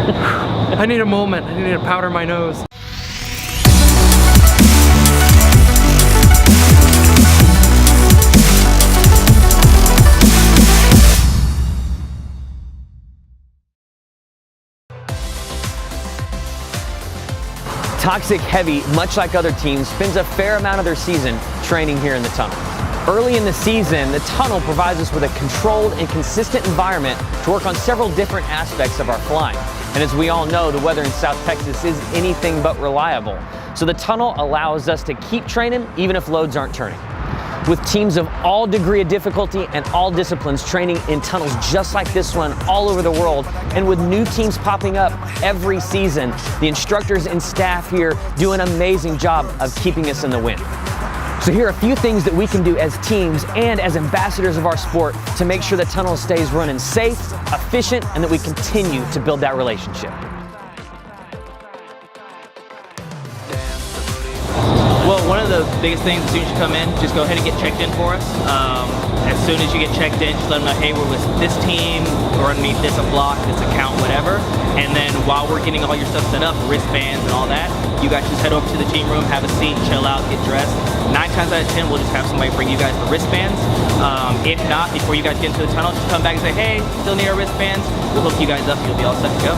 I need a moment. I need to powder my nose. Toxic Heveh, much like other teams, spends a fair amount of their season training here in the tunnel. Early in the season, the tunnel provides us with a controlled and consistent environment to work on several different aspects of our flying. And as we all know, the weather in South Texas is anything but reliable. So the tunnel allows us to keep training even if loads aren't turning. With teams of all degree of difficulty and all disciplines training in tunnels just like this one all over the world, and with new teams popping up every season, the instructors and staff here do an amazing job of keeping us in the wind. So here are a few things that we can do as teams and as ambassadors of our sport to make sure the tunnel stays running safe, efficient, and that we continue to build that relationship. Well, one of the biggest things as soon as you come in, just go ahead and get checked in for us. As soon as you get checked in, just let them know, hey, we're with this team, we're underneath this block, this account, whatever. And then while we're getting all your stuff set up, wristbands and all that, you guys just head over to the team room, have a seat, chill out, get dressed. 9 times out of 10, we'll just have somebody bring you guys the wristbands. If not, before you guys get into the tunnel, just come back and say, hey, still need our wristbands. We'll hook you guys up, you'll be all set to go.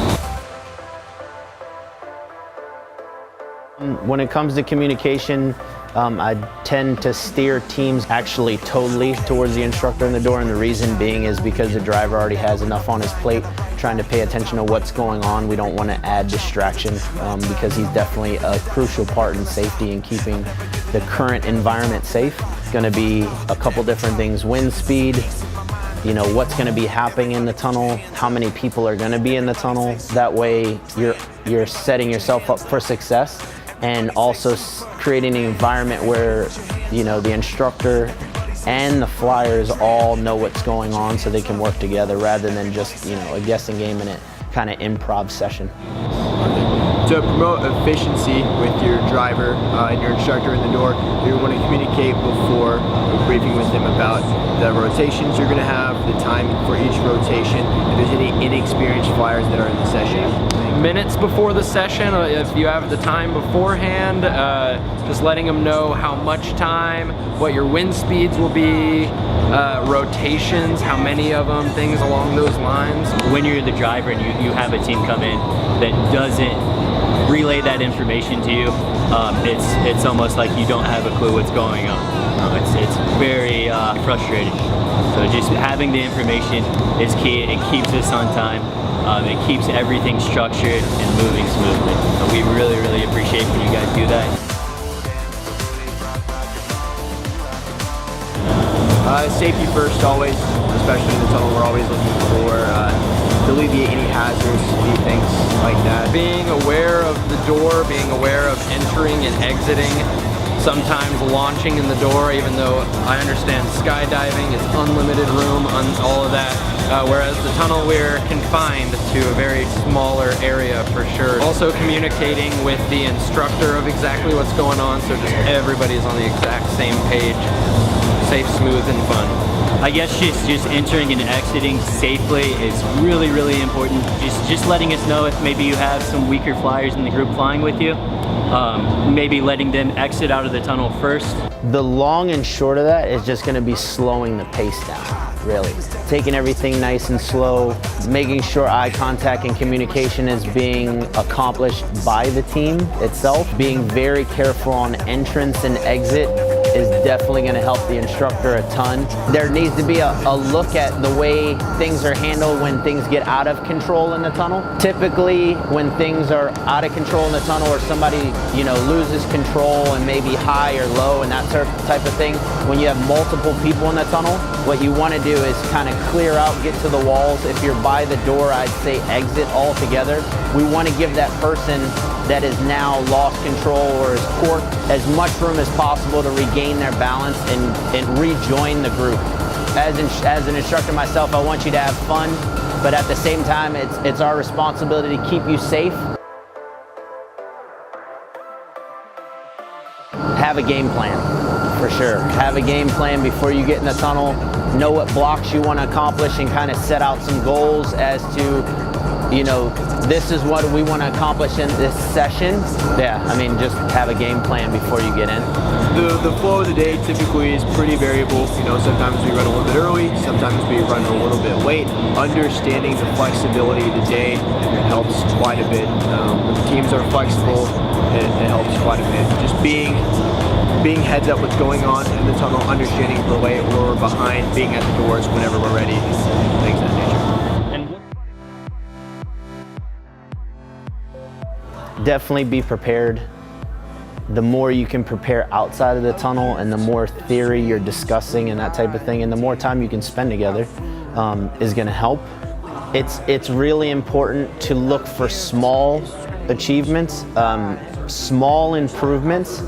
When it comes to communication, I tend to steer teams actually totally towards the instructor in the door, and the reason being is because the driver already has enough on his plate trying to pay attention to what's going on. We don't want to add distraction because he's definitely a crucial part in safety and keeping the current environment safe. It's going to be a couple different things: wind speed, you know, what's going to be happening in the tunnel, how many people are going to be in the tunnel. That way you're setting yourself up for success, and also creating an environment where, you know, the instructor and the flyers all know what's going on so they can work together rather than just, you know, a guessing game and a kind of improv session. To promote efficiency with your driver and your instructor in the door, you want to communicate before briefing with them about the rotations you're going to have, the time for each rotation, if there's any inexperienced flyers that are in the session. Minutes before the session, if you have the time beforehand, just letting them know how much time, what your wind speeds will be, rotations, how many of them, things along those lines. When you're the driver and you have a team come in that doesn't relay that information to you, it's almost like you don't have a clue what's going on. It's very frustrating. So just having the information is key. It keeps us on time. It keeps everything structured and moving smoothly. So we really, really appreciate when you guys do that. Safety first always, especially in the tunnel. We're always looking for to alleviate any hazards, any things like that. Being aware of the door, being aware of entering and exiting, sometimes launching in the door, even though I understand skydiving is unlimited room, all of that. Whereas the tunnel, we're confined to a very smaller area for sure. Also communicating with the instructor of exactly what's going on, so just everybody's on the exact same page. Safe, smooth, and fun. I guess just entering and exiting safely is really, really important. Just letting us know if maybe you have some weaker flyers in the group flying with you. Maybe letting them exit out of the tunnel first. The long and short of that is just going to be slowing the pace down, really. Taking everything nice and slow, making sure eye contact and communication is being accomplished by the team itself. Being very careful on entrance and exit is definitely going to help the instructor a ton. There needs to be a look at the way things are handled when things get out of control in the tunnel. Typically, when things are out of control in the tunnel, or somebody, you know, loses control and maybe high or low and that type of thing, when you have multiple people in the tunnel, what you want to do is kind of clear out, get to the walls. If you're by the door, I'd say exit altogether. We want to give that person that is now lost control or is corked as much room as possible to regain their balance and rejoin the group. As an instructor myself, I want you to have fun, but at the same time, it's our responsibility to keep you safe. Have a game plan, for sure. Have a game plan before you get in the tunnel. Know what blocks you want to accomplish and kind of set out some goals as to you know, this is what we want to accomplish in this session. Yeah, I mean, just have a game plan before you get in. The flow of the day typically is pretty variable. You know, sometimes we run a little bit early, sometimes we run a little bit late. Understanding the flexibility of the day helps quite a bit. When the teams are flexible, it helps quite a bit. Just being heads up what's going on in the tunnel, understanding if we're late or we're behind, being at the doors whenever we're ready, things of that nature. Definitely be prepared. The more you can prepare outside of the tunnel and the more theory you're discussing and that type of thing, and the more time you can spend together is going to help. It's really important to look for small achievements, small improvements.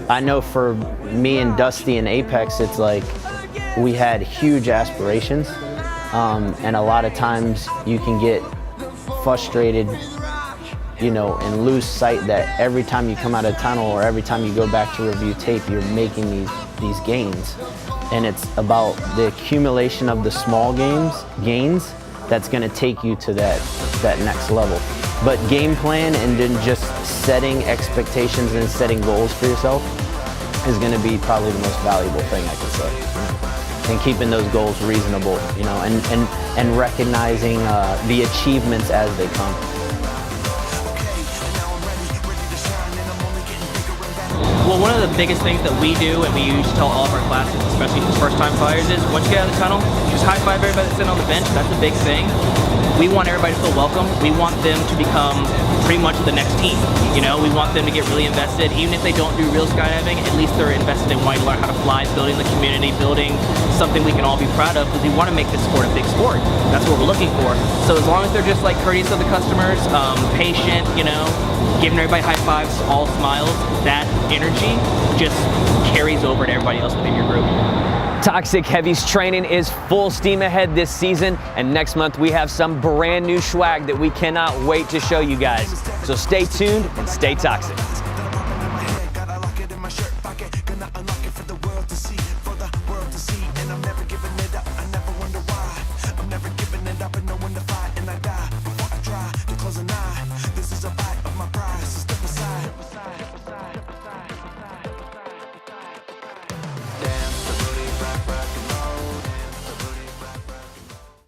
I know for me and Dusty in Apex, it's like we had huge aspirations, and a lot of times you can get frustrated, you know, and lose sight that every time you come out of tunnel or every time you go back to review tape, you're making these gains. And it's about the accumulation of the small gains that's gonna take you to that next level. But game plan and then just setting expectations and setting goals for yourself is gonna be probably the most valuable thing I can say. And keeping those goals reasonable, you know, and recognizing the achievements as they come. Well, one of the biggest things that we do, and we usually tell all of our classes, especially for first-time flyers, is once you get out of the tunnel, just high-five everybody that's sitting on the bench. That's a big thing. We want everybody to feel welcome. We want them to become pretty much the next team. You know, we want them to get really invested. Even if they don't do real skydiving, at least they're invested in wanting to learn how to fly, building the community, building something we can all be proud of, because we want to make this sport a big sport. That's what we're looking for. So as long as they're just like courteous of the customers, patient, you know, giving everybody high fives, all smiles, that energy just carries over to everybody else within your group. Toxic Heavy's training is full steam ahead this season, and next month we have some brand new swag that we cannot wait to show you guys. So stay tuned and stay toxic. This is a bite of my prize, so step aside.